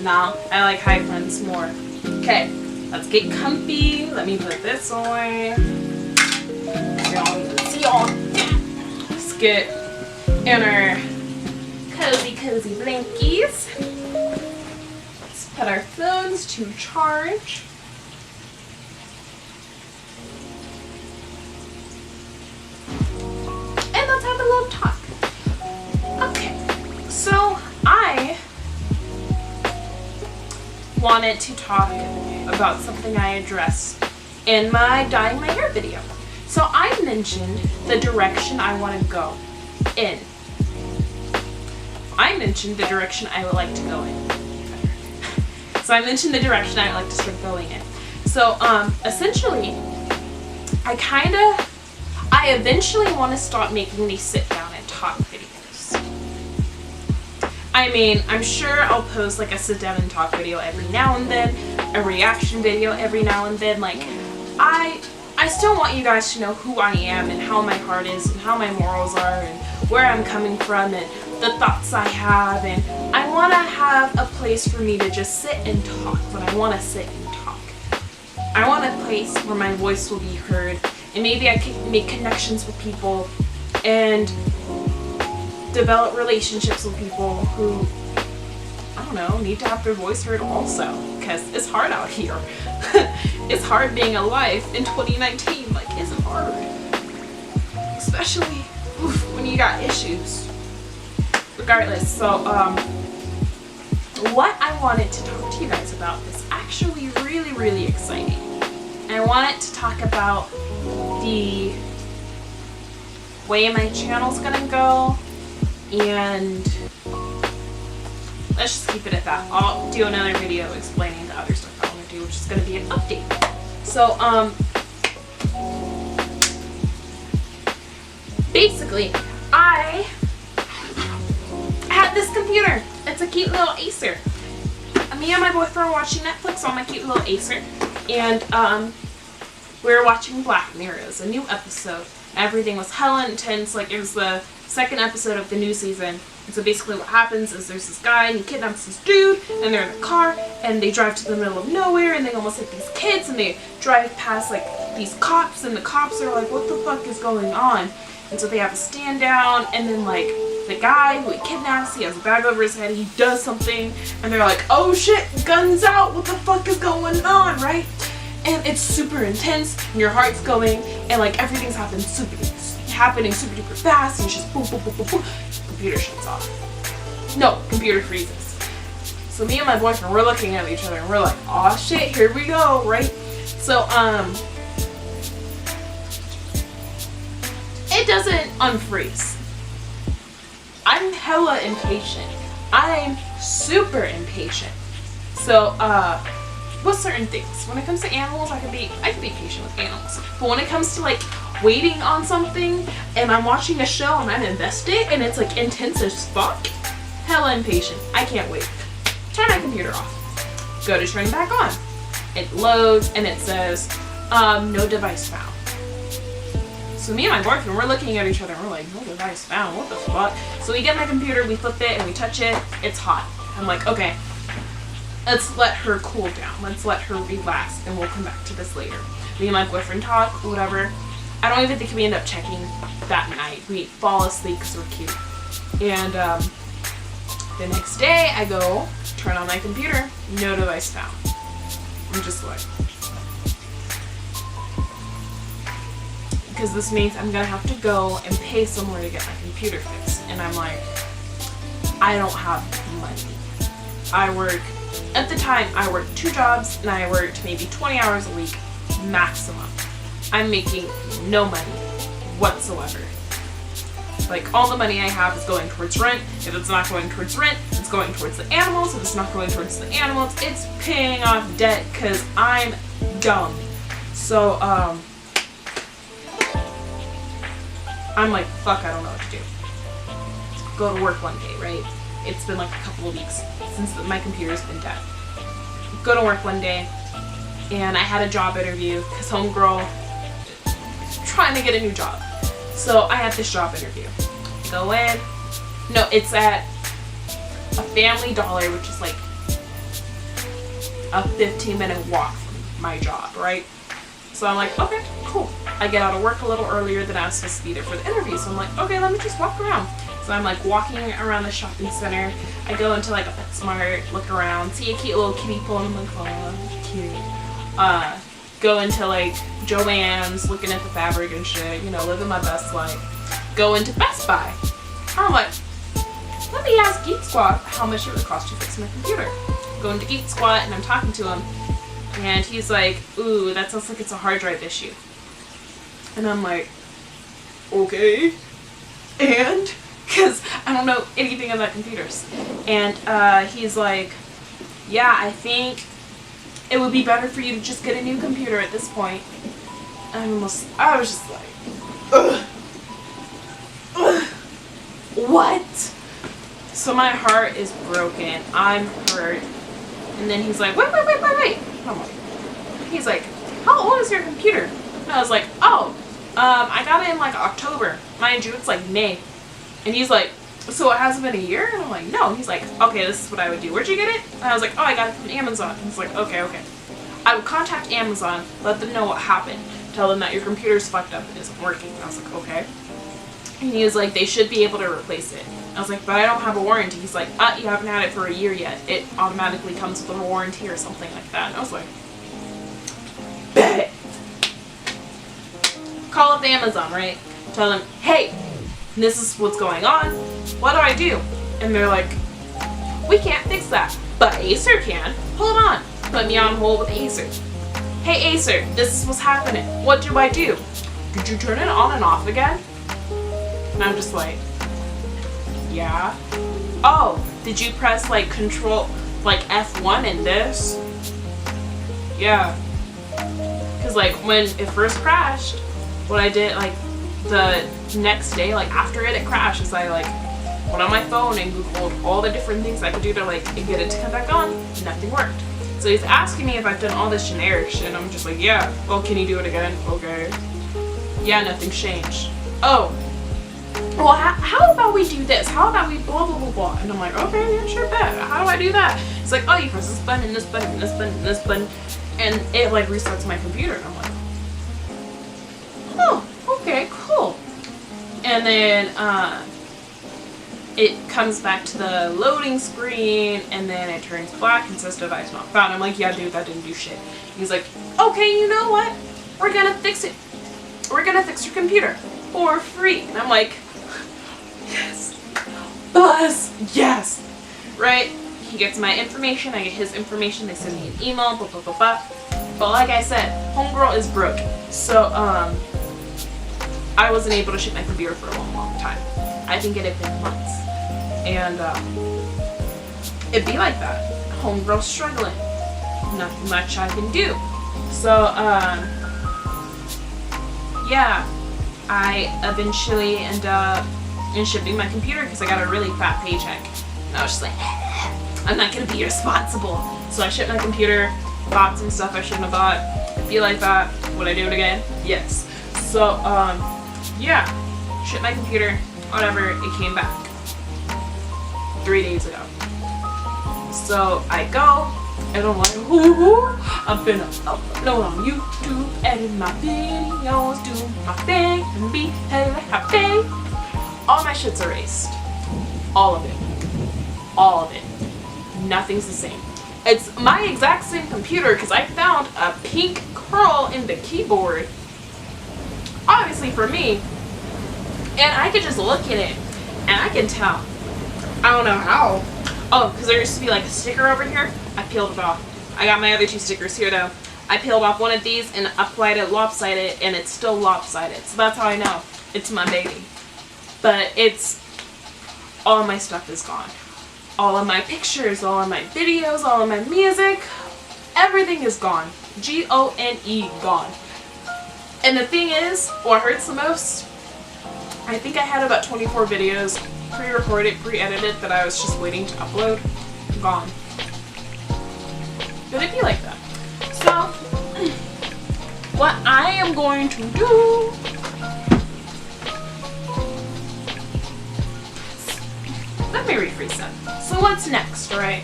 Nah, I like high fronts more. Okay, let's get comfy. Let me put this on. See y'all. Let's get in our cozy blankies. Let's put our phones to charge. And let's have a little talk. Okay, so I wanted to talk about something I addressed in my dyeing my hair video. So I mentioned the direction I want to go in. I mentioned the direction I would like to go in. So I mentioned the direction I would like to start going in. So essentially, I eventually want to stop making these sit down and talk videos. I mean, I'm sure I'll post like a sit down and talk video every now and then, a reaction video every now and then. Like, I still want you guys to know who I am and how my heart is and how my morals are and where I'm coming from and the thoughts I have, and I want to have a place for me to just sit and talk when I want to sit and talk. I want a place where my voice will be heard, and maybe I can make connections with people and develop relationships with people who, I don't know, need to have their voice heard also, because it's hard out here. It's hard being alive in 2019. Like, it's hard, especially when you got issues. Regardless, so what I wanted to talk to you guys about is actually really exciting. I wanted to talk about the way my channel's gonna go, and let's just keep it at that. I'll do another video explaining the other stuff I want to do, which is gonna be an update. So basically, I had this computer. It's a cute little Acer. Me and my boyfriend were watching Netflix on my cute little Acer, and we were watching Black Mirror. It was a new episode. Everything was hella intense. Like, it was the second episode of the new season. And so basically what happens is there's this guy and he kidnaps this dude, and they're in the car and they drive to the middle of nowhere and they almost hit these kids, and they drive past like these cops, and the cops are like, what the fuck is going on? And so they have a stand down, and then like the guy who he kidnaps, he has a bag over his head, he does something, and they're like, oh shit, guns out, what the fuck is going on, right? And it's super intense, and your heart's going, and like everything's happening super duper fast, and it's just boom, boom, boom, boom, boom. Computer shuts off. No, computer freezes. So me and my boyfriend, we're looking at each other, and we're like, aw shit, here we go, right? So, it doesn't unfreeze. I'm hella impatient. I'm super impatient. So, with certain things. When it comes to animals, I can be patient with animals. But when it comes to like waiting on something, and I'm watching a show and I'm invested and it's like intense as fuck, hella impatient. I can't wait. Turn my computer off. Go to turn it back on. It loads and it says, no device found. So me and my boyfriend, we're looking at each other and we're like, no device found, what the fuck? So we get my computer, we flip it, and we touch it, it's hot. I'm like, okay, let's let her cool down. Let's let her relax, and we'll come back to this later. Me and my boyfriend talk, whatever. I don't even think we end up checking that night. We fall asleep because we're cute. And the next day, I go, turn on my computer, no device found. I'm just like, because this means I'm gonna have to go and pay somewhere to get my computer fixed. And I'm like, I don't have money. At the time, I worked 2 jobs, and I worked maybe 20 hours a week maximum. I'm making no money whatsoever. Like, all the money I have is going towards rent. If it's not going towards rent, it's going towards the animals. If it's not going towards the animals, it's paying off debt because I'm dumb. So, I'm like, fuck, I don't know what to do. Go to work one day, right? It's been like a couple of weeks since my computer's been dead. Go to work one day, and I had a job interview because homegirl is trying to get a new job. So I had this job interview. Go in. No, it's at a Family Dollar, which is like a 15-minute walk from my job, right? So I'm like, okay, cool. I get out of work a little earlier than I was supposed to be there for the interview. So I'm like, okay, let me just walk around. So I'm like walking around the shopping center. I go into like a PetSmart, look around, see a cute little kitty pool, and I'm like, oh, cute. Go into like Joann's, looking at the fabric and shit, you know, living my best life. Go into Best Buy. I'm like, let me ask Geek Squad how much it would cost to fix my computer. Go into Geek Squad and I'm talking to him. And he's like, ooh, that sounds like it's a hard drive issue. And I'm like, okay. And? Because I don't know anything about computers. And he's like, yeah, I think it would be better for you to just get a new computer at this point. And I was just like, ugh. Ugh. What? So my heart is broken. I'm hurt. And then he's like, wait. I'm like, he's like, how old is your computer? And I was like, oh, I got it in like October. Mind you, it's like May. And he's like, so it hasn't been a year? And I'm like, no. He's like, okay, this is what I would do. Where'd you get it? And I was like, oh, I got it from Amazon. He's like, okay. I would contact Amazon, let them know what happened. Tell them that your computer's fucked up and isn't working. And I was like, okay. And he was like, they should be able to replace it. I was like, but I don't have a warranty. He's like, you haven't had it for a year yet. It automatically comes with a warranty or something like that. And I was like, bet. Call up Amazon, right? Tell them, hey, this is what's going on. What do I do? And they're like, we can't fix that, but Acer can. Hold on. Put me on hold with Acer. Hey Acer, this is what's happening. What do I do? Did you turn it on and off again? And I'm just like, yeah. Oh, did you press like control, like F1 in this? Yeah. Cause like when it first crashed, what I did like the next day, like after it crashed, is I like went on my phone and Googled all the different things I could do to like get it to come back on. Nothing worked. So he's asking me if I've done all this generic shit. And I'm just like, yeah. Well, can you do it again? Okay. Yeah, nothing's changed. Oh. Well, how about we do this? How about we blah, blah, blah, blah? And I'm like, okay, yeah, sure, bet. How do I do that? It's like, oh, you press this button, and this button, and this button, and this button. And it, like, restarts my computer. And I'm like, oh, okay, cool. And then, it comes back to the loading screen, and then it turns black and says device not found. I'm like, yeah, dude, that didn't do shit. He's like, okay, you know what? We're gonna fix it. We're gonna fix your computer for free. And I'm like, yes, boss, yes, right? He gets my information, I get his information, they send me an email, blah, blah, blah, blah. But like I said, homegirl is broke. So, I wasn't able to ship my computer for a long time. I think it had been months. And, it'd be like that. Homegirl's struggling. Nothing much I can do. So, yeah, I eventually end up shipping my computer because I got a really fat paycheck. And I was just like, I'm not going to be irresponsible. So I shipped my computer, bought some stuff I shouldn't have bought. It'd be like that. Would I do it again? Yes. So, yeah, shipped my computer, whatever, it came back 3 days ago. So I go, and I'm like, ooh, I'm finna upload on YouTube, edit my videos, do my thing, and be hella happy. All my shit's erased. All of it. All of it. Nothing's the same. It's my exact same computer because I found a pink curl in the keyboard. Obviously for me. And I could just look at it and I can tell. I don't know how. Oh, because there used to be like a sticker over here. I peeled it off. I got my other 2 stickers here though. I peeled off one of these and applied it lopsided, and it's still lopsided. So that's how I know it's my baby. But it's, all my stuff is gone. All of my pictures, all of my videos, all of my music, everything is gone. G-O-N-E, gone. And the thing is, what hurts the most, I think I had about 24 videos pre-recorded, pre-edited that I was just waiting to upload. Gone. But it'd be like that. So, what I am going to do, let me rephrase that. So what's next, right?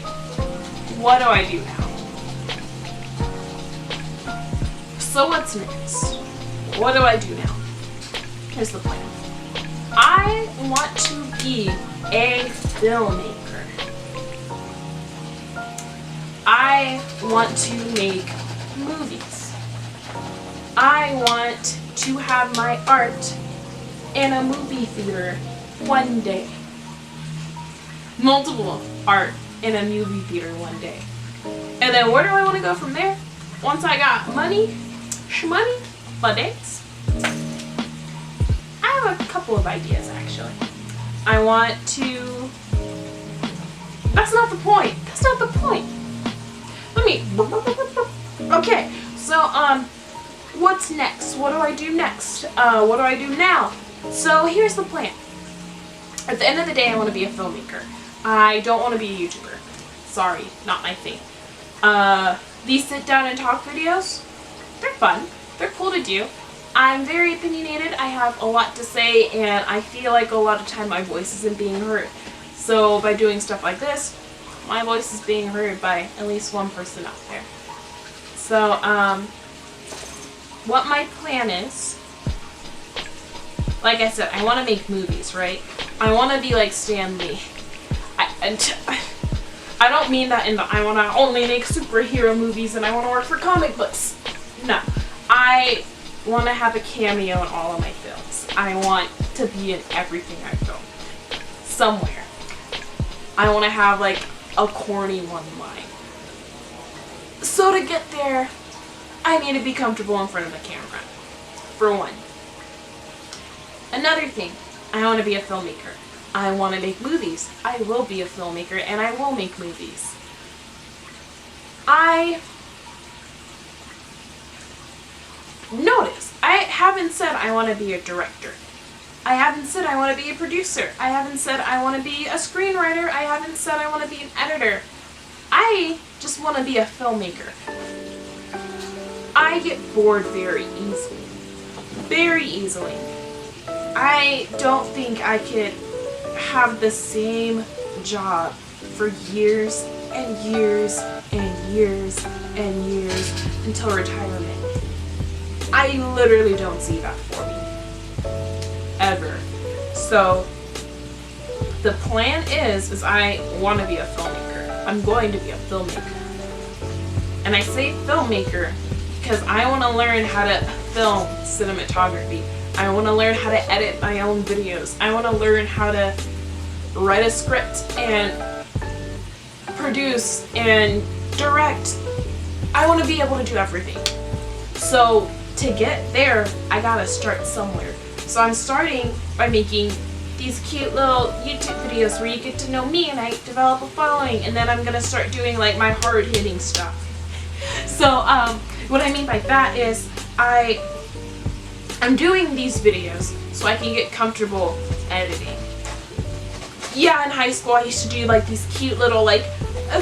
What do I do now? So what's next? What do I do now? Here's the plan. I want to be a filmmaker. I want to make movies. I want to have my art in a movie theater one day. Multiple art in a movie theater one day. And then where do I want to go from there? Once I got money, shmoney, buddings. I have a couple of ideas actually. I want to... That's not the point. That's not the point. Let me... Okay, so, what's next? What do I do next? What do I do now? So here's the plan. At the end of the day, I want to be a filmmaker. I don't want to be a YouTuber. Sorry, not my thing. These sit down and talk videos, they're fun. They're cool to do. I'm very opinionated. I have a lot to say, and I feel like a lot of time my voice isn't being heard. So by doing stuff like this, my voice is being heard by at least one person out there. So, what my plan is, like I said, I want to make movies, right? I want to be like Stan Lee. I don't mean that in the I want to only make superhero movies and I want to work for comic books. No. I want to have a cameo in all of my films. I want to be in everything I film. Somewhere. I want to have like a corny one line. So to get there, I need to be comfortable in front of the camera. For one. Another thing, I want to be a filmmaker. I want to make movies. I will be a filmmaker and I will make movies. Notice, I haven't said I want to be a director. I haven't said I want to be a producer. I haven't said I want to be a screenwriter. I haven't said I want to be an editor. I just want to be a filmmaker. I get bored very easily. Very easily. I don't think I could have the same job for years and years and years and years until retirement. I literally don't see that for me. Ever. So, the plan is I want to be a filmmaker. I'm going to be a filmmaker. And I say filmmaker because I want to learn how to film cinematography. I want to learn how to edit my own videos. I want to learn how to write a script and produce and direct. I want to be able to do everything. So to get there, I gotta start somewhere. So I'm starting by making these cute little YouTube videos where you get to know me and I develop a following, and then I'm gonna start doing like my hard-hitting stuff. So what I mean by that is I'm doing these videos so I can get comfortable editing. Yeah, in high school I used to do like these cute little like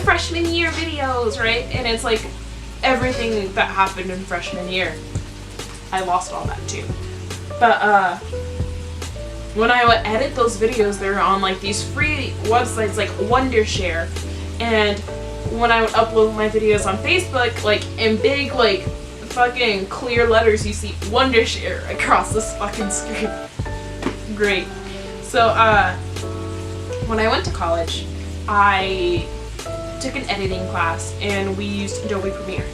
freshman year videos, right? And it's like everything that happened in freshman year. I lost all that too. But when I would edit those videos, they were on like these free websites like Wondershare. And when I would upload my videos on Facebook, like in big like fucking clear letters, you see Wondershare across this fucking screen. Great. So when I went to college, I took an editing class and we used Adobe Premiere.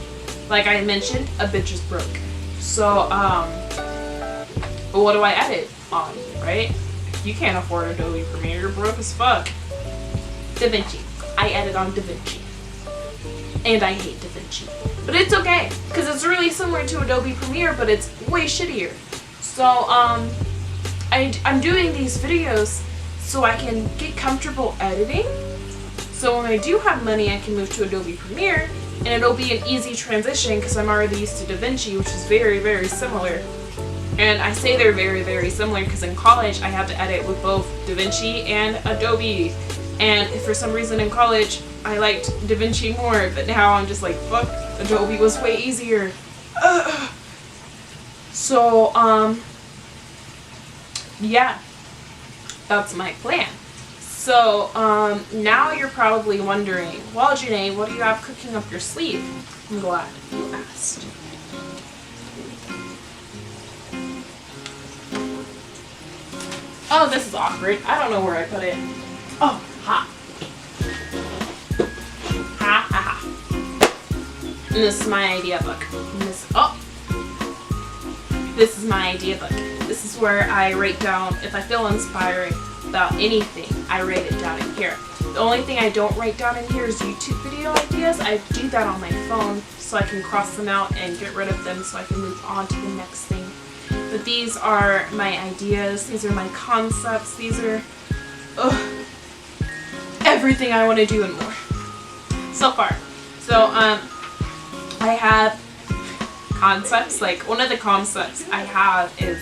Like I mentioned, a bitch is broke. So what do I edit on, right? You can't afford Adobe Premiere, you're broke as fuck. DaVinci. I edit on DaVinci. And I hate DaVinci. But it's okay, because it's really similar to Adobe Premiere, but it's way shittier. So, I'm doing these videos so I can get comfortable editing. So when I do have money, I can move to Adobe Premiere, and it'll be an easy transition because I'm already used to DaVinci, which is very, very similar. And I say they're very, very similar because in college I had to edit with both DaVinci and Adobe. And if for some reason in college I liked DaVinci more, but now I'm just like, fuck, Adobe was way easier. Ugh. So, yeah, that's my plan. So, now you're probably wondering, well, Janae, what do you have cooking up your sleeve? I'm glad you asked. Oh, this is awkward. I don't know where I put it. Oh, ha. Ha, ha, ha. And this is my idea book. And this is my idea book. This is where I write down, if I feel inspired about anything, I write it down in here. The only thing I don't write down in here is YouTube video ideas. I do that on my phone so I can cross them out and get rid of them so I can move on to the next thing. But these are my ideas. These are my concepts. These are everything I want to do and more. So far. So, I have concepts. Like, one of the concepts I have is,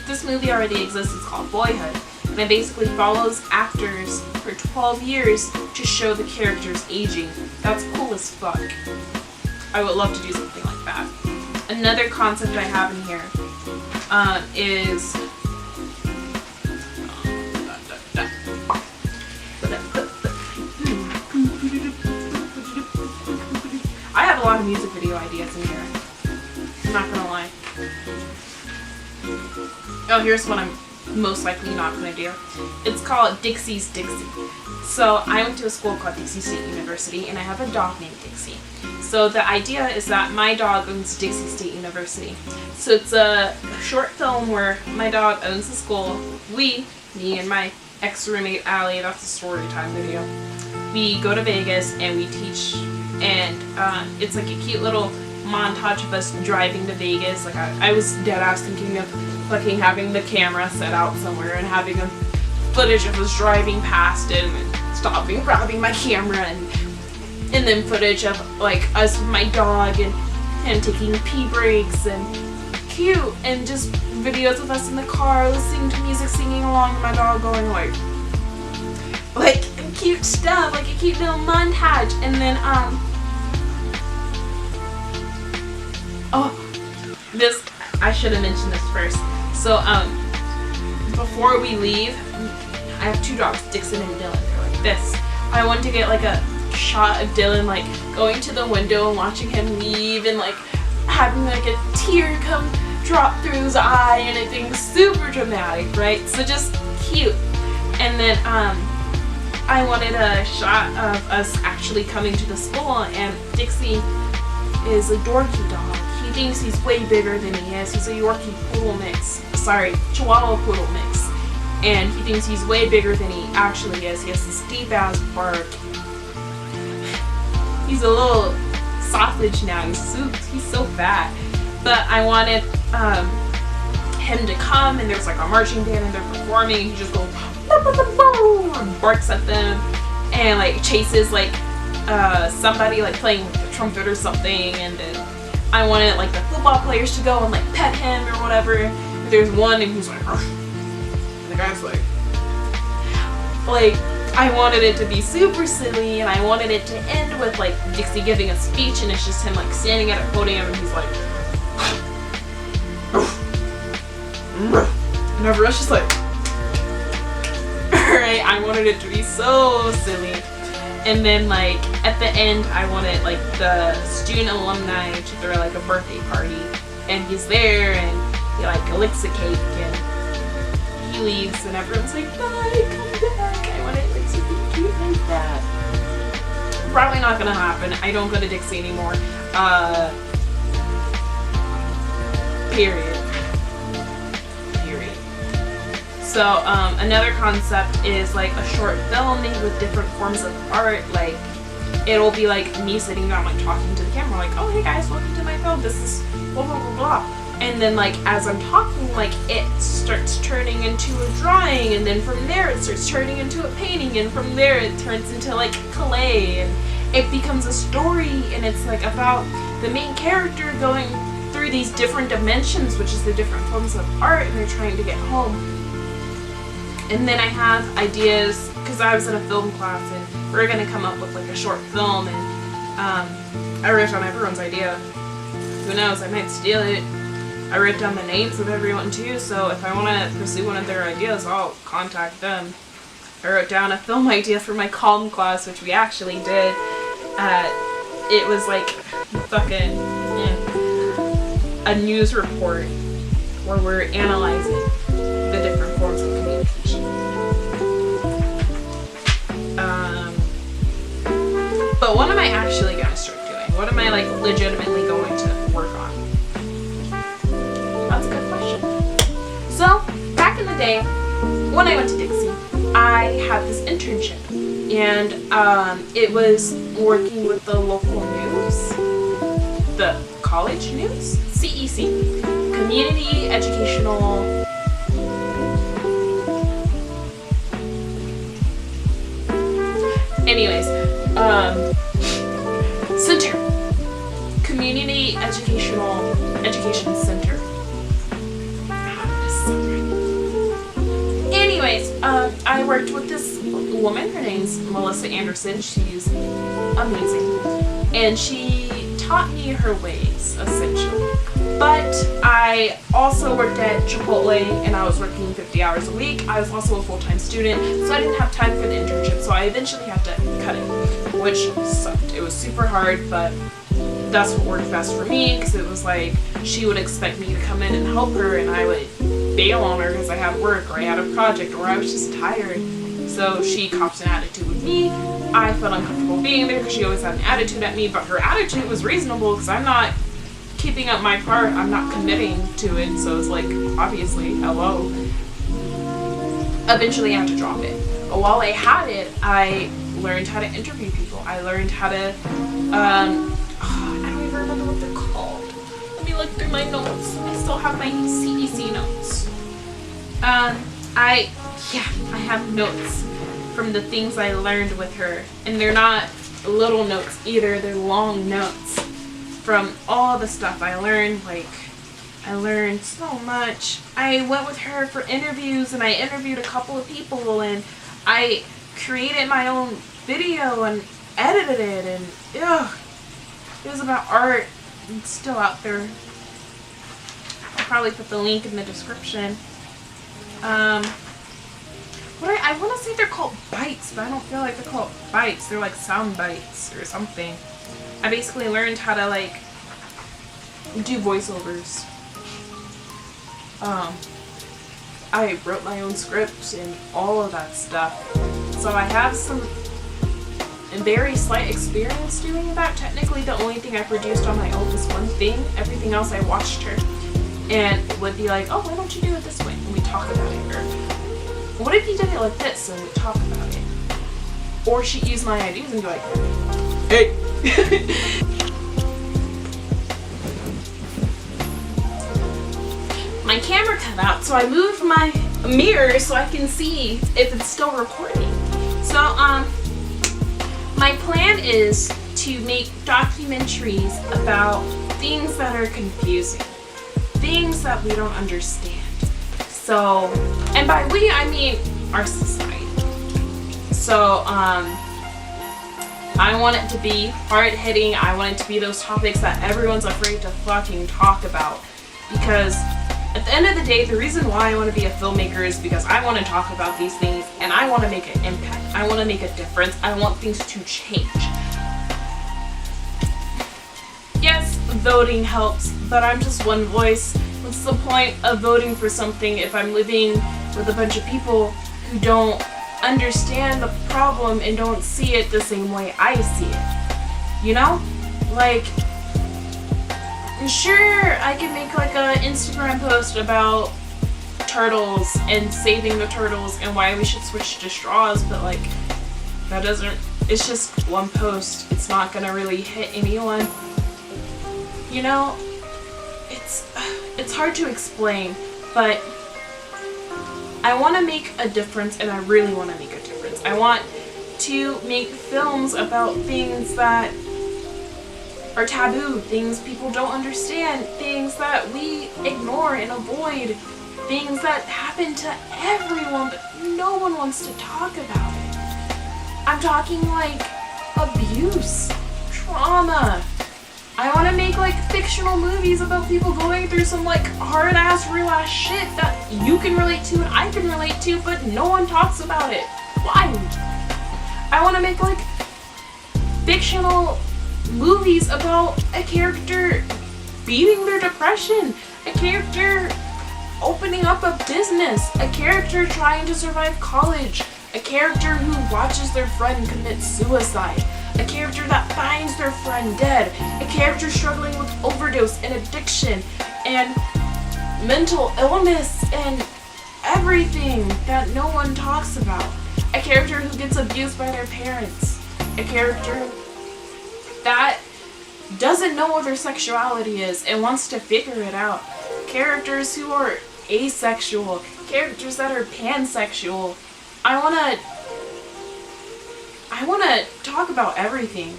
this movie already exists. It's called Boyhood. And it basically follows actors for 12 years to show the characters aging. That's cool as fuck. I would love to do something like that. Another concept I have in here is I have a lot of music video ideas in here. I'm not gonna lie. Oh, here's one I'm most likely not gonna do. It's called Dixie's Dixie. So I went to a school called Dixie State University, and I have a dog named Dixie. So the idea is that my dog owns Dixie State University. So it's a short film where my dog owns the school. Me and my ex-roommate Allie, that's a story time video. We go to Vegas and we teach, and it's like a cute little montage of us driving to Vegas. Like I was dead ass thinking of fucking having the camera set out somewhere and having a footage of us driving past it and stopping, grabbing my camera, and then footage of like us with my dog and him taking pee breaks and cute, and just videos of us in the car listening to music, singing along, and my dog going like cute stuff, like a cute little montage. And then this, I should have mentioned this first. So before we leave, I have two dogs, Dixon and Dylan. They're like this. I want to get like a shot of Dylan like going to the window and watching him leave, and like having like a tear come drop through his eye and it being super dramatic, right? So just cute. And then I wanted a shot of us actually coming to the school, and Dixie is a dorky dog. He thinks he's way bigger than he is. He's a Yorkie Poodle mix. Sorry, Chihuahua Poodle mix. And he thinks he's way bigger than he actually is. He has this deep ass bark. He's a little sausage now. He's so fat. But I wanted him to come, and there's like a marching band and they're performing, and he just goes and barks at them and like chases like somebody like playing with the trumpet or something. And then I wanted like the football players to go and like pet him or whatever. There's one and he's like, rush. And the guy's like I wanted it to be super silly, and I wanted it to end with like Dixie giving a speech, and it's just him like standing at a podium and he's like and everyone's just like right. I wanted it to be so silly. And then like at the end I wanted like the student alumni to throw like a birthday party, and he's there and he like licks a cake and he leaves and everyone's like, bye, come back. I want it like super cute like that. Probably not gonna happen. I don't go to Dixie anymore. Period. So another concept is like a short film made with different forms of art. Like it'll be like me sitting down like talking to the camera like, oh hey guys, welcome to my film, this is blah blah blah blah. And then like as I'm talking, like it starts turning into a drawing, and then from there it starts turning into a painting, and from there it turns into like clay, and it becomes a story, and it's like about the main character going through these different dimensions, which is the different forms of art, and they're trying to get home. And then I have ideas, because I was in a film class and we were going to come up with like a short film, and I wrote down everyone's idea. Who knows, I might steal it. I wrote down the names of everyone too, so if I want to pursue one of their ideas, I'll contact them. I wrote down a film idea for my comm class, which we actually did. It was like fucking a news report where we're analyzing the different forms of communication. what am I actually going to start doing? What am I like legitimately going to work on? That's a good question. So, back in the day, when I went to Dixie, I had this internship, and it was working with the local news, the college news, CEC, Community Educational Center, Community Education Center. Anyways, I worked with this woman. Her name's Melissa Anderson. She's amazing, and she taught me her ways, essentially. But I also worked at Chipotle, and I was working 50 hours a week. I was also a full-time student, so I didn't have time for the internship, so I eventually had to cut it, which sucked. It was super hard, but that's what worked best for me, because it was like she would expect me to come in and help her, and I would bail on her because I had work, or I had a project, or I was just tired. So she copped an attitude with me. I felt uncomfortable being there because she always had an attitude at me, but her attitude was reasonable because I'm not keeping up my part, I'm not committing to it, so it's like, obviously, hello. Eventually I had to drop it. But while I had it, I learned how to interview people. I learned how to, I don't even remember what they're called. Let me look through my notes. I still have my CEC notes. I have notes from the things I learned with her, and they're not little notes either, they're long notes. From all the stuff I learned, I learned so much. I went with her for interviews, and I interviewed a couple of people, and I created my own video and edited it, and it was about art. It's still out there. I'll probably put the link in the description. I want to say they're called bites, but I don't feel like they're called bites. They're like sound bites or something. I basically learned how to do voiceovers. I wrote my own scripts and all of that stuff. So I have some very slight experience doing that. Technically the only thing I produced on my own was one thing. Everything else I watched her and would be like, oh, why don't you do it this way? And we talk about it. Or what if you did it like this? And we talk about it. Or she'd use my ideas and be like, hey. My camera cut out, so I moved my mirror so I can see if it's still recording. So my plan is to make documentaries about things that are confusing, things that we don't understand. So, and by we I mean our society. So I want it to be hard-hitting. I want it to be those topics that everyone's afraid to fucking talk about. Because at the end of the day, the reason why I want to be a filmmaker is because I want to talk about these things and I want to make an impact. I want to make a difference. I want things to change. Yes, voting helps, but I'm just one voice. What's the point of voting for something if I'm living with a bunch of people who don't understand the problem and don't see it the same way I see it? You know? Sure, I can make an Instagram post about turtles and saving the turtles and why we should switch to straws, but that doesn't, it's just one post. It's not gonna really hit anyone. You know? It's hard to explain, but I want to make a difference, and I really want to make a difference. I want to make films about things that are taboo, things people don't understand, things that we ignore and avoid, things that happen to everyone, but no one wants to talk about it. I'm talking abuse, trauma. I want to make fictional movies about people going through some hard-ass, real-ass shit that you can relate to and I can relate to, but no one talks about it. Why? I want to make fictional movies about a character beating their depression, a character opening up a business, a character trying to survive college, a character who watches their friend commit suicide, a character that finds their friend dead, a character struggling with overdose and addiction and mental illness and everything that no one talks about, a character who gets abused by their parents, a character that doesn't know what their sexuality is and wants to figure it out, characters who are asexual, characters that are pansexual. I want to talk about everything.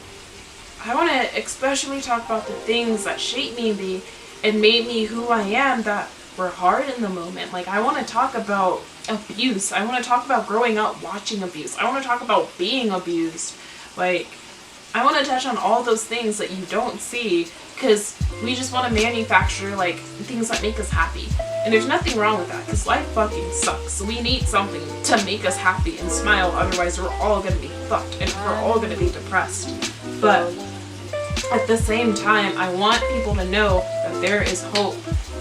I want to especially talk about the things that shaped me and made me who I am that were hard in the moment. Like, I want to talk about abuse. I want to talk about growing up watching abuse. I want to talk about being abused. Like, I want to touch on all those things that you don't see because we just want to manufacture, like, things that make us happy. And there's nothing wrong with that because life fucking sucks. So we need something to make us happy and smile. Otherwise, we're all going to be fucked and we're all going to be depressed. But at the same time, I want people to know that there is hope.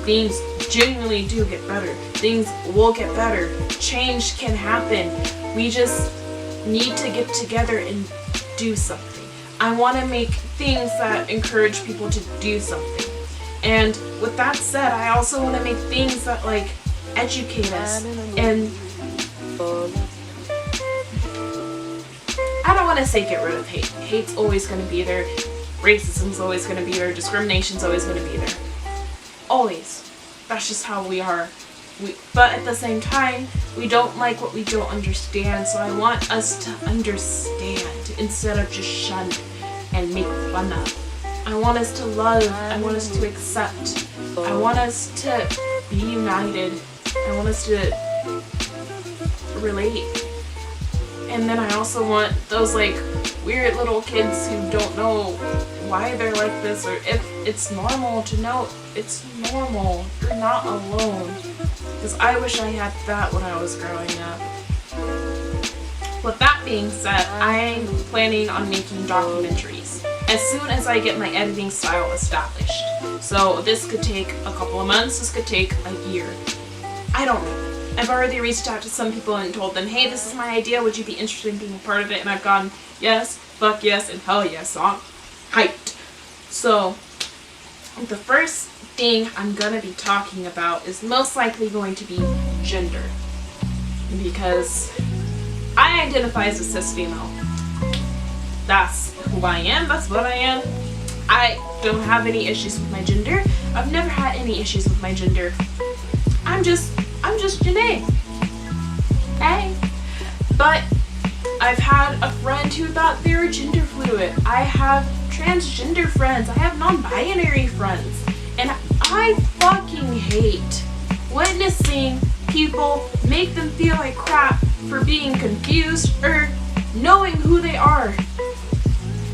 Things genuinely do get better. Things will get better. Change can happen. We just need to get together and do something. I want to make things that encourage people to do something. And with that said, I also want to make things that, like, educate us. And I don't want to say get rid of hate. Hate's always going to be there. Racism's always going to be there. Discrimination's always going to be there. Always. That's just how we are. But at the same time, we don't like what we don't understand. So I want us to understand instead of just shun and make fun of. I want us to love. I want us to accept. I want us to be united. I want us to relate. And then I also want those, like, weird little kids who don't know why they're like this or if it's normal to know it's normal. You're not alone. Because I wish I had that when I was growing up. With that being said, I'm planning on making documentaries as soon as I get my editing style established. So this could take a couple of months, this could take a year. I don't know. I've already reached out to some people and told them, hey, this is my idea, would you be interested in being a part of it? And I've gone, yes, fuck yes, and hell yes, so I'm hyped. So the first thing I'm gonna be talking about is most likely going to be gender. Because I identify as a cis female. That's who I am, that's what I am. I don't have any issues with my gender. I've never had any issues with my gender. I'm just Janae. Hey. But I've had a friend who thought they were gender fluid. I have transgender friends. I have non-binary friends. And I fucking hate witnessing people make them feel like crap for being confused or knowing who they are.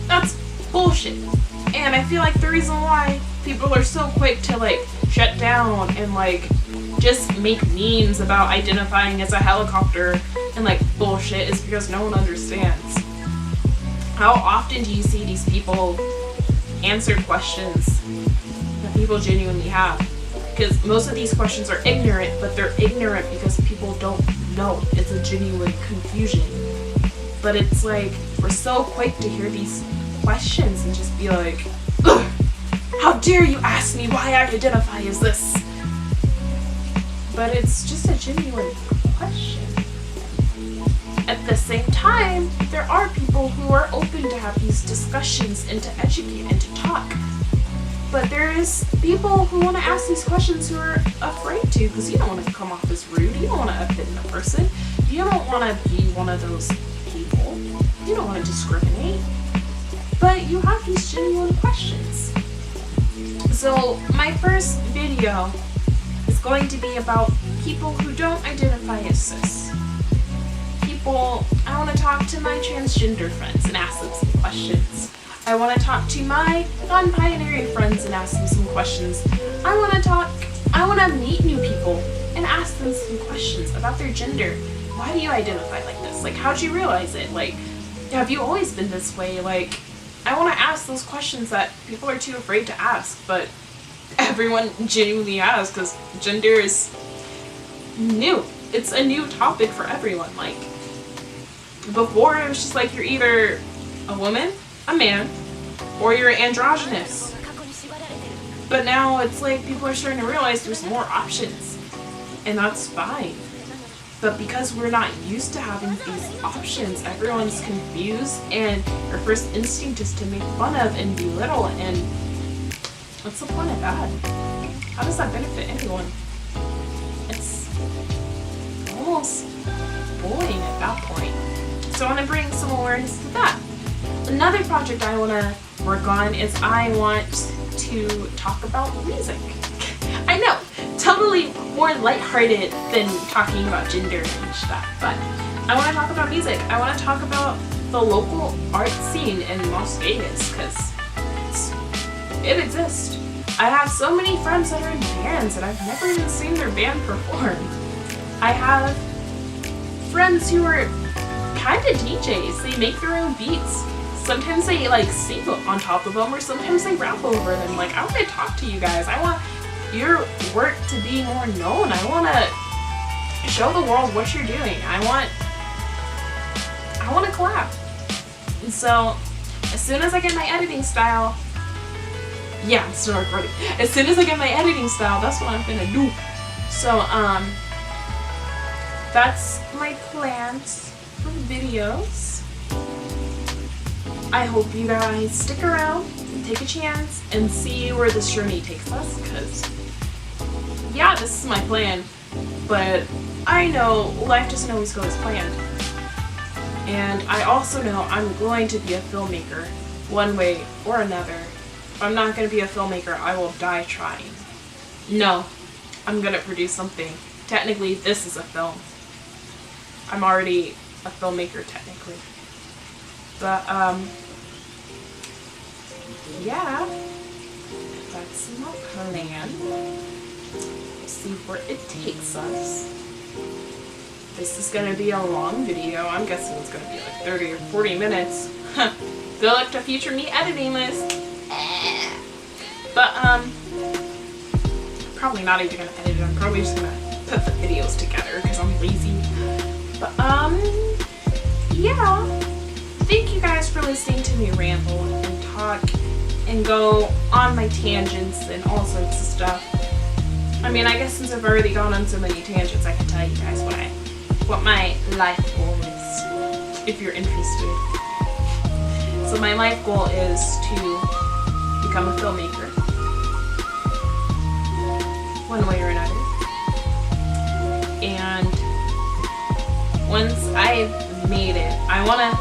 That's bullshit. And I feel like the reason why people are so quick to, like, shut down and, like, just make memes about identifying as a helicopter and, like, bullshit is because no one understands. How often do you see these people answer questions that people genuinely have? Because most of these questions are ignorant, but they're ignorant because people don't know. It's a genuine confusion. But it's like, we're so quick to hear these questions and just be like, ugh, how dare you ask me why I identify as this? But it's just a genuine question. At the same time, there are people who are open to have these discussions and to educate and to talk. But there's people who want to ask these questions who are afraid to, because you don't want to come off as rude. You don't want to offend a person. You don't want to be one of those people. You don't want to discriminate. But you have these genuine questions. So my first video is going to be about people who don't identify as cis. I want to talk to my transgender friends and ask them some questions. I want to talk to my non-binary friends and ask them some questions. I want to meet new people and ask them some questions about their gender. Why do you identify like this? Like, how'd you realize it? Like, have you always been this way? Like, I want to ask those questions that people are too afraid to ask, but everyone genuinely asks because gender is new. It's a new topic for everyone. Like, before it was just like you're either a woman a man or you're androgynous. But now it's like people are starting to realize there's more options, and that's fine. But because we're not used to having these options, everyone's confused, and our first instinct is to make fun of and belittle, and what's the point of that? How does that benefit anyone? It's almost bullying at that point. So I want to bring some awareness to that. Another project I want to work on is I want to talk about music. I know, totally more lighthearted than talking about gender and stuff, but I want to talk about music. I want to talk about the local art scene in Las Vegas, because it exists. I have so many friends that are in bands and I've never even seen their band perform. I have friends who are kind of DJs. They make their own beats. Sometimes they like sing on top of them, or sometimes they rap over them. Like, I want to talk to you guys. I want your work to be more known. I want to show the world what you're doing. I want to collab. And so, as soon as I get my editing style, yeah, I'm still recording. As soon as I get my editing style, that's what I'm gonna do. So, that's my plans for videos. I hope you guys stick around and take a chance and see where this journey takes us, because yeah, this is my plan, but I know life doesn't always go as planned. And I also know I'm going to be a filmmaker one way or another. If I'm not going to be a filmmaker, I will die trying. No, I'm going to produce something. Technically, this is a film. I'm already a filmmaker, technically. But, yeah, that's my plan. See where it takes us. This is going to be a long video. I'm guessing it's going to be like 30 or 40 minutes. Good luck to future me editing this. But, probably not even going to edit it. I'm probably just going to put the videos together because I'm lazy. But, yeah. Thank you guys for listening to me ramble and talk and go on my tangents and all sorts of stuff. I mean, I guess since I've already gone on so many tangents, I can tell you guys what my life goal is, if you're interested. So my life goal is to become a filmmaker, one way or another. And once I've made it, I wanna,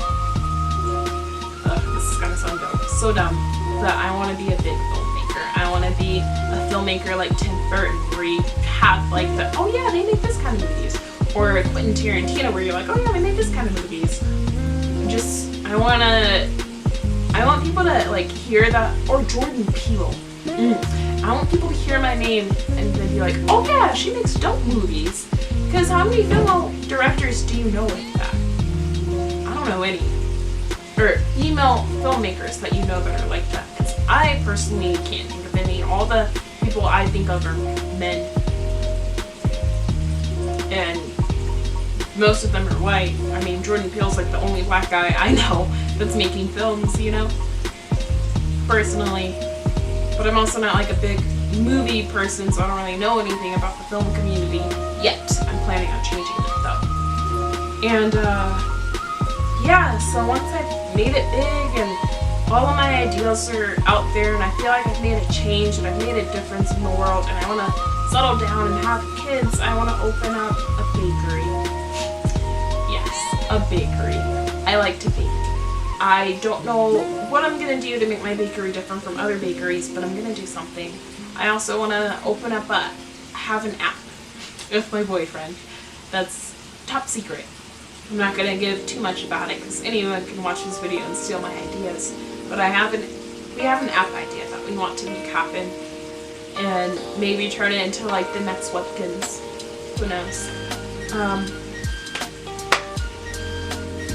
this is gonna sound so dumb, but I wanna be a big filmmaker. I wanna be a filmmaker like Tim Burton, where you have like the, oh yeah, they make this kind of movies. Or Quentin Tarantino, where you're like, oh yeah, they make this kind of movies. I want people to like hear that, or Jordan Peele. I want people to hear my name and then be like, oh yeah, she makes dope movies. Because how many female directors do you know like that? I don't know any. Or female filmmakers that you know that are like that. Because I personally can't think of any. All the people I think of are men. And most of them are white. I mean, Jordan Peele's like the only black guy I know that's making films, you know? Personally. But I'm also not like a big movie person, so I don't really know anything about the film community yet. I'm planning on changing that though. And, yeah, so once I've made it big and all of my ideas are out there and I feel like I've made a change and I've made a difference in the world and I want to settle down and have kids, I want to open up a bakery. Yes, a bakery. I like to bake. I don't know what I'm going to do to make my bakery different from other bakeries, but I'm going to do something. I also want to have an app with my boyfriend. That's top secret. I'm not going to give too much about it because anyone can watch this video and steal my ideas. But we have an app idea that we want to make happen and maybe turn it into like the next Webkins. Who knows?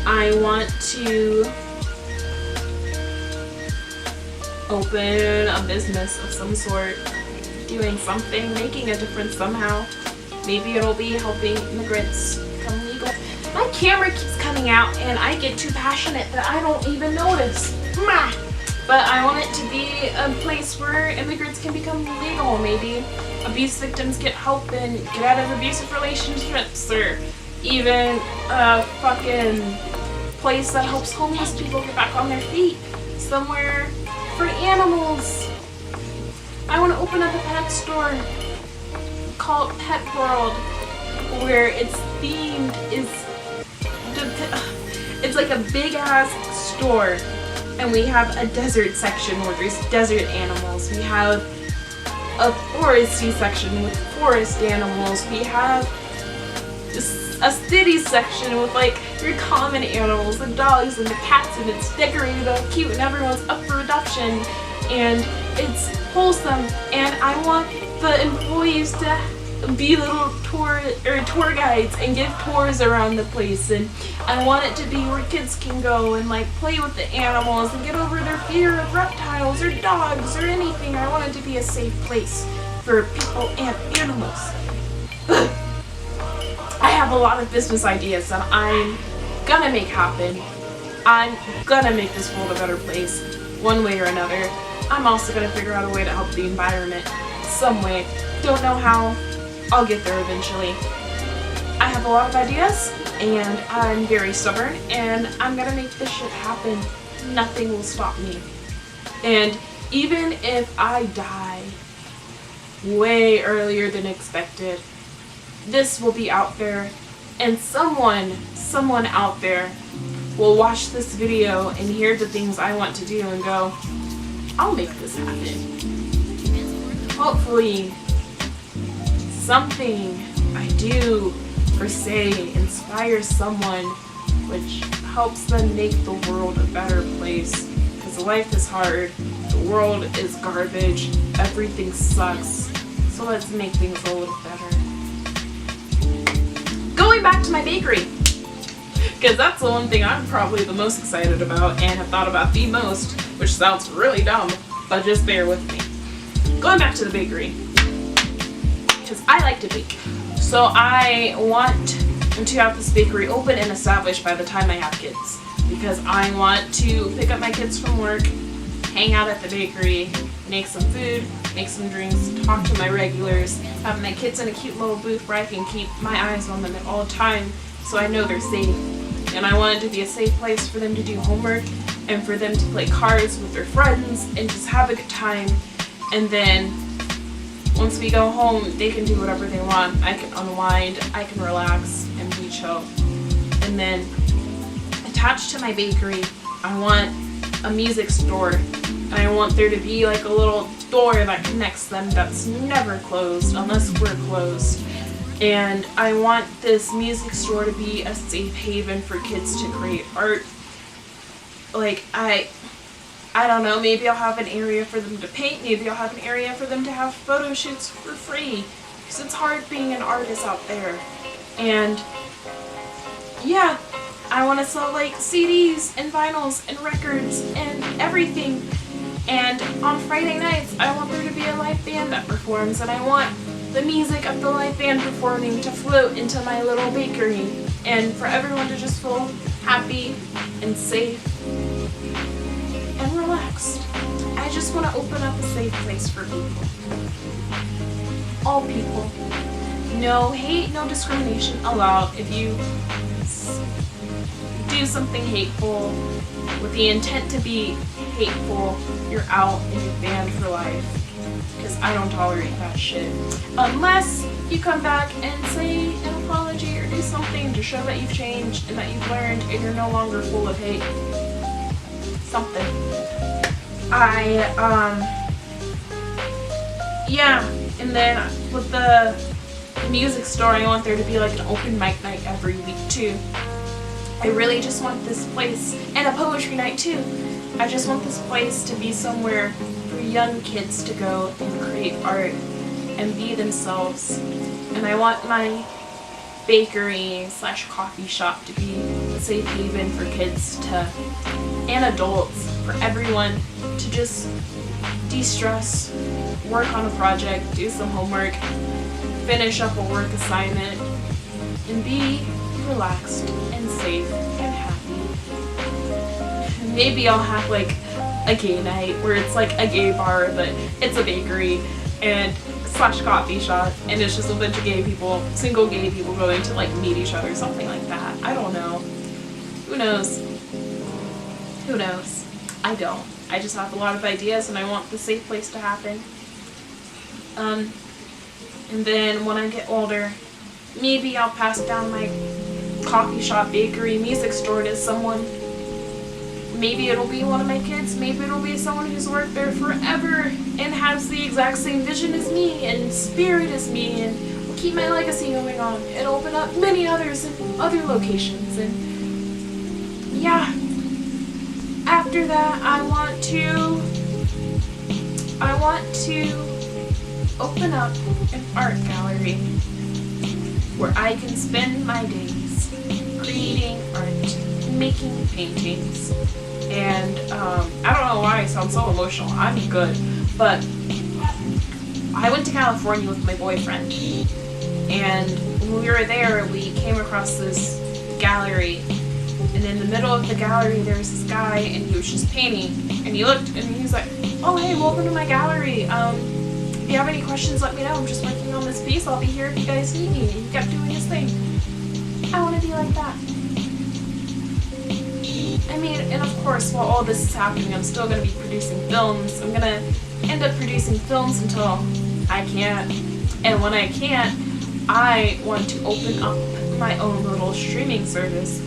I want to open a business of some sort, doing something, making a difference somehow. Maybe it'll be helping immigrants become legal. My camera keeps coming out and I get too passionate that I don't even notice. But I want it to be a place where immigrants can become legal. Maybe abuse victims get help and get out of abusive relationships, or even a fucking place that helps homeless people get back on their feet. Somewhere for animals. I want to open up a pet store. Call it Pet World, where its themed is it's like a big ass store, and we have a desert section where there's desert animals. We have a foresty section with forest animals. We have a city section with like your common animals, the dogs and the cats, and it's decorated all cute and everyone's up for adoption and it's wholesome. And I want the employees to be little tour guides and give tours around the place, and I want it to be where kids can go and like play with the animals and get over their fear of reptiles or dogs or anything. I want it to be a safe place for people and animals. I have a lot of business ideas that I'm gonna make happen. I'm gonna make this world a better place one way or another. I'm also gonna figure out a way to help the environment some way. Don't know how. I'll get there eventually. I have a lot of ideas and I'm very stubborn and I'm gonna make this shit happen. Nothing will stop me. And even if I die way earlier than expected, this will be out there and someone out there will watch this video and hear the things I want to do and go, I'll make this happen. Hopefully something I do or say inspires someone, which helps them make the world a better place. Because life is hard, the world is garbage, everything sucks, so let's make things a little better. Going back to my bakery, because that's the one thing I'm probably the most excited about and have thought about the most, which sounds really dumb, but just bear with me. Going back to the bakery, because I like to bake. So I want to have this bakery open and established by the time I have kids, because I want to pick up my kids from work, hang out at the bakery, make some food, make some drinks, talk to my regulars, have my kids in a cute little booth where I can keep my eyes on them at all times so I know they're safe. And I want it to be a safe place for them to do homework and for them to play cards with their friends and just have a good time. And then once we go home, they can do whatever they want. I can unwind, I can relax and be chill. And then attached to my bakery, I want a music store. And I want there to be like a little door that connects them that's never closed unless we're closed. And I want this music store to be a safe haven for kids to create art. Like I don't know, maybe I'll have an area for them to paint, maybe I'll have an area for them to have photo shoots for free, because it's hard being an artist out there. And yeah, I want to sell like CDs and vinyls and records and everything. And on Friday nights, I want there to be a live band that performs, and I want the music of the live band performing to float into my little bakery, and for everyone to just feel happy and safe and relaxed. I just want to open up a safe place for people. All people. No hate, no discrimination allowed. If you do something hateful with the intent to be hateful, you're out and you're banned for life. Because I don't tolerate that shit. Unless you come back and say an apology or do something to show that you've changed and that you've learned and you're no longer full of hate. Something. Yeah, and then with the music store, I want there to be like an open mic night every week too. I really just want this place, and a poetry night too. I just want this place to be somewhere for young kids to go and create art and be themselves. And I want my bakery / coffee shop to be a safe haven for kids and adults, for everyone to just de-stress, work on a project, do some homework, finish up a work assignment, and be relaxed and safe and happy. Maybe I'll have like a gay night where it's like a gay bar, but it's a bakery and slash coffee shop, and it's just a bunch of gay people, single gay people going to like meet each other, something like that. I don't know. Who knows? Who knows? I don't. I just have a lot of ideas and I want the safe place to happen. And then when I get older, maybe I'll pass down my coffee shop, bakery, music store to someone. Maybe it'll be one of my kids, maybe it'll be someone who's worked there forever and has the exact same vision as me and spirit as me, and will keep my legacy going on and open up many others in other locations. And yeah, after that I want to open up an art gallery where I can spend my days creating art, making paintings. And I don't know why I sound so emotional. I'm good. But I went to California with my boyfriend, and when we were there, we came across this gallery, and in the middle of the gallery there was this guy, and he was just painting, and he looked and he was like, "Oh, hey, welcome to my gallery. If you have any questions, let me know. I'm just working on this piece. I'll be here if you guys need me." And he kept doing his thing. I want to be like that. I mean, and of course, while all this is happening, I'm still going to be producing films. I'm going to end up producing films until I can't. And when I can't, I want to open up my own little streaming service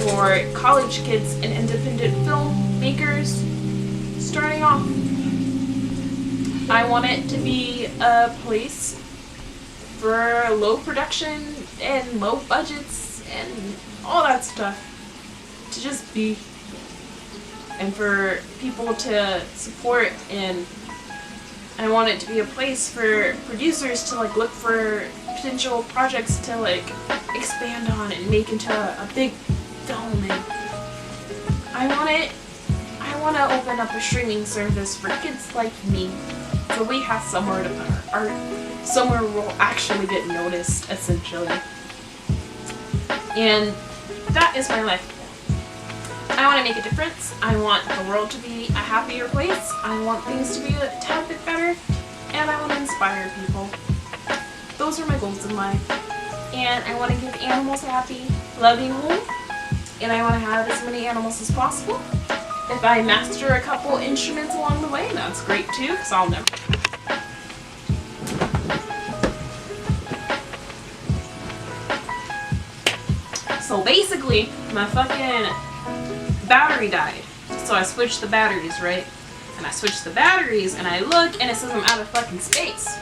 for college kids and independent filmmakers starting off. I want it to be a place for low production and low budgets and all that stuff to just be, and for people to support, and I want it to be a place for producers to like look for potential projects to like expand on and make into a big film. And I want to open up a streaming service for kids like me, so we have somewhere to put our art, somewhere we'll actually get noticed, essentially. And that is my life. I want to make a difference. I want the world to be a happier place. I want things to be a tad bit better. And I want to inspire people. Those are my goals in life. And I want to give animals a happy, loving home. And I want to have as many animals as possible. If I master a couple instruments along the way, that's great too, because I'll never. So basically, my fucking battery died. So I switched the batteries, right? And I switched the batteries and I look and it says I'm out of fucking space.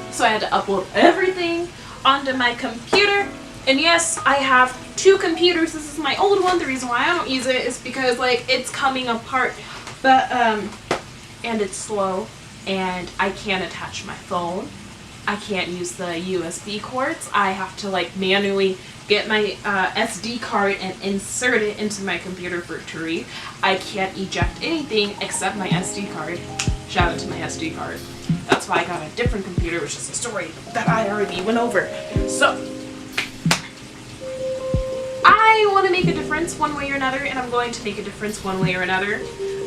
So I had to upload everything onto my computer. And yes, I have two computers. This is my old one. The reason why I don't use it is because like it's coming apart. But and it's slow and I can't attach my phone. I can't use the USB cords. I have to like manually get my SD card and insert it into my computer for it to read. I can't eject anything except my SD card. Shout out to my SD card. That's why I got a different computer, which is a story that I already went over. So, I want to make a difference one way or another, and I'm going to make a difference one way or another.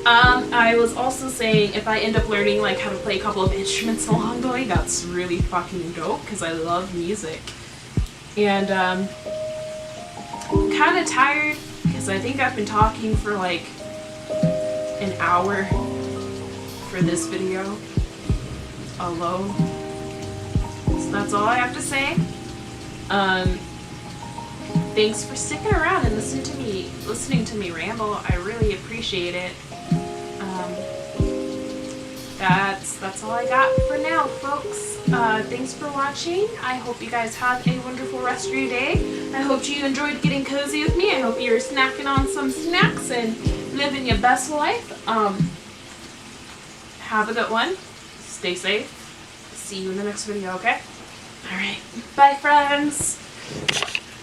I was also saying if I end up learning like how to play a couple of instruments along the way, that's really fucking dope because I love music. And I'm kind of tired because I think I've been talking for like an hour for this video alone. So that's all I have to say. Thanks for sticking around and listening to me ramble. I really appreciate it. That's all I got for now, folks. Thanks for watching. I hope you guys have a wonderful rest of your day. I hope you enjoyed getting cozy with me. I hope you're snacking on some snacks and living your best life. Have a good one. Stay safe. See you in the next video, okay? Alright. Bye, friends.